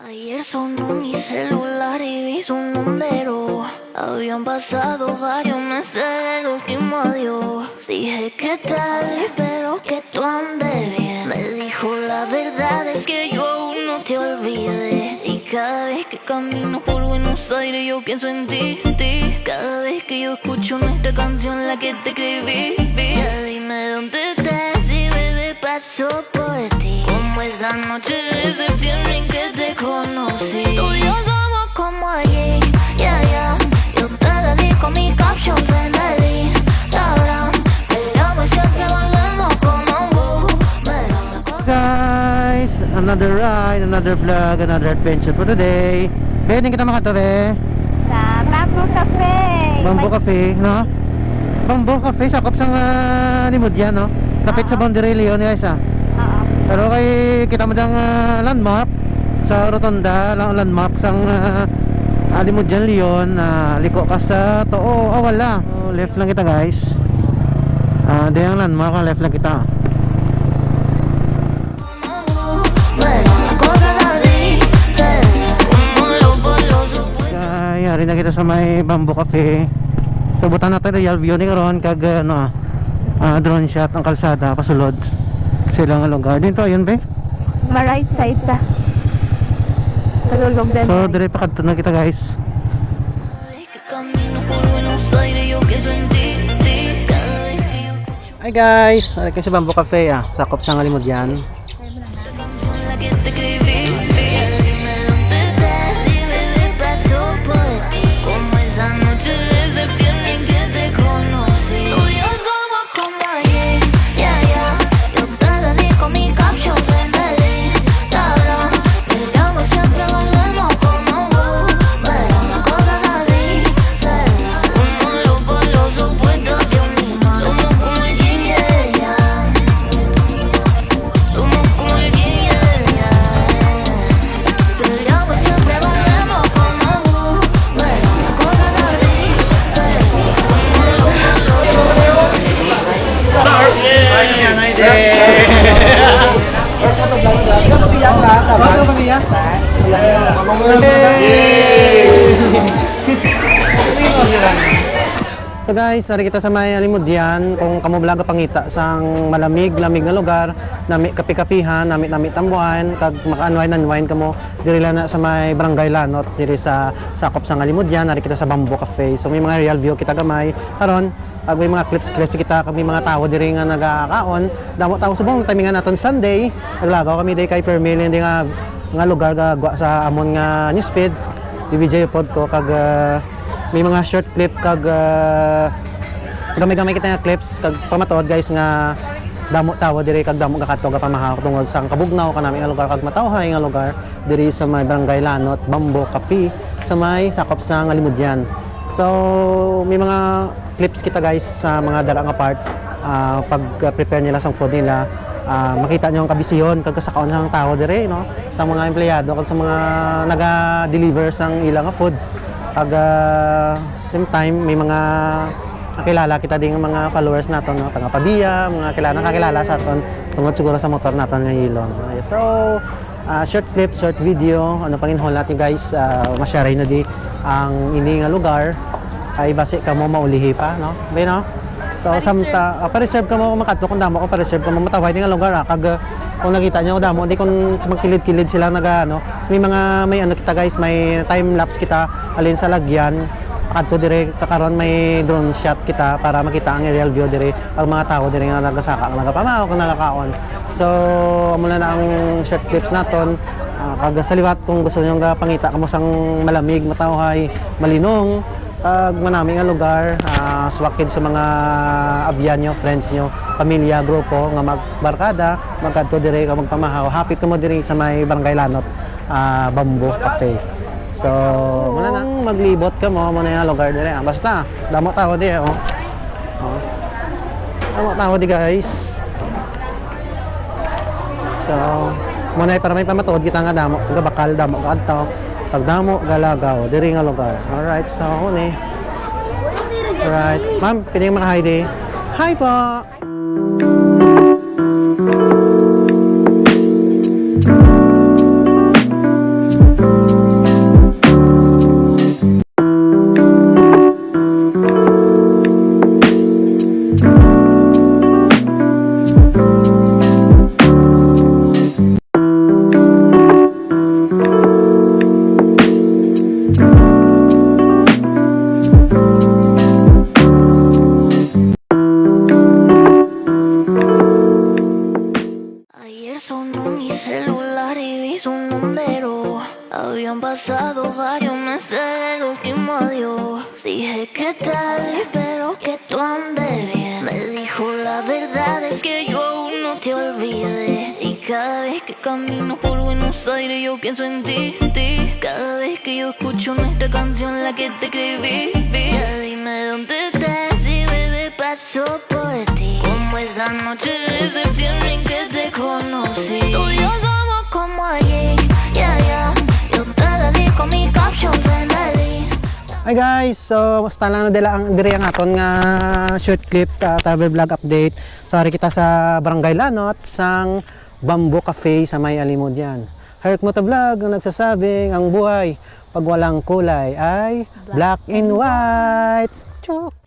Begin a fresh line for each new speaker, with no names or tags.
Ayer sonó mi celular y vi su número. Habían pasado varios meses del último adiós. Dije qué tal, espero que tú andes bien. Me dijo la verdad es que yo aún no te olvidé. Y cada vez que camino por Buenos Aires yo pienso en ti. Cada vez que yo escucho nuestra canción, la que te escribí. Ya dime dónde estás y bebé pasó por ti. Como esa noche de septiembre en que te conocí. Tú y yo somos como allí, yeah. Yo te dedico mis captions en el Instagram. Peleamos y siempre volvemos como un boomerang.
Guys, another ride, another vlog, another adventure for today. Be, hindi kita makatabi.
Sa Bamboo Cafe.
Bamboo Cafe, no? Bamboo Cafe, sakop sa limod yan, no? Kapit sa Boundary Leon, guys, ah.
Oo.
Pero kay kita mo dang landmark sa rotonda, landmark sang limod yan, Leon. Liko ka sa Too, wala. So, left lang kita, guys. Di ang landmark, left lang kita. Yari na kita sa may Bamboo Cafe. Subutan natin real view ni karon kag drone shot ang kalsada pasulod sila nga lugar dito ayun be.
Ma-right side ta. Kalulog din.
So dire pa kadto na kita guys. Hi guys, ari kayo sa Bamboo Cafe sakop sa ngalimod yan. So guys, ari kita sa may limod yan kung kamo vlog pangita sang malamig nga lugar, nami kapi-kapihan, nami tambuan, kag maka-unwind kamo diri lang na sa may Barangay Lanot, diri sa sakop sang limod yan, ari kita sa Bamboo Cafe. So may mga real view kita gamay karon, ag may mga clips kita kag may mga tawo diri nga nagakaon. Damo tawo subong timingan naton Sunday, naglagaw kami day kay Permil hindi nga lugar gagwa sa amon nga newsfeed. DJ pod ko kag may mga short clip kag gamay kita nga clips kag pamatod guys nga damo tawo diri kag damo gakadto pamahaw tungod sa kabugnaw kanami nga lugar kag matawhay nga lugar diri sa may Barangay Lanot, Bamboo Cafe sa may sakop sa Ngalimudyan. So may mga clips kita guys sa mga dara nga part pag prepare nila sang food nila. Makita nyo ang kabisyon kag kasakaon ng tao dire no sa mga empleyado kag sa mga naga-deliver sang ilang nga food. Pag same time may mga nakilala kita ding mga followers naton no taga Pabia, mga nakakilala sa aton tungod siguro sa motor naton nga ilon. So short clip, short video, ano panginhol natin guys, ma-share na di ang ini nga lugar ay base ka mo maulihi pa no. Bay no? So samta pa-reserve ka mo makadto kung damo ko pa-reserve ka mo mataway nga lugar kag kung nakita niyo damo di kung magkilid-kilid sila naga ano may ano kita guys may time lapse kita alin sa lagyan kadto dire kakaron may drone shot kita para makita ang real view dire ang mga tao dire nga nagasaka nagapamaw kung nagakaon. So amo na ang short clips naton kag sa liwat kung gusto niyo nga pangita kamo sang malamig matawhay malinong kag manami nga lugar swakid sa mga abyan nyo, friends nyo, pamilya, grupo nga magbarkada, magkadto dire ka magpamahaw, hapit ka mo dire sa may Barangay Lanot, Bamboo Cafe. So muna na maglibot ka mo na nga lugar dire. Basta damo tao di damo tao di guys. So muna para may pamatod kita nga damo nga bakal damo kadto pag damo galagaw diri nga lugar. Alright, so ni alright, ma'am, pwede maka-hi di. Hi po!
Habían pasado varios meses del último adiós. Dije que tal, espero que tú andes bien. Me dijo la verdad es que yo aún no te olvidé. Y cada vez que camino por Buenos Aires yo pienso en ti, ti. Cada vez que yo escucho nuestra canción, la que te escribí, ya dime dónde estás y bebé pasó por ti. Como esa noche de septiembre en que te conocí. Tú y yo somos como ayer, yeah, yeah. Yo te dedico mi caption friendly.
Hi guys, so basta lang na dire ang aton nga short clip travel vlog update. Sorry kita sa Barangay Lanot sang Bamboo Cafe sa May Alimod yan. Herc Moto Vlog ang nagsasabing ang buhay pag walang kulay ay black and white. Chok!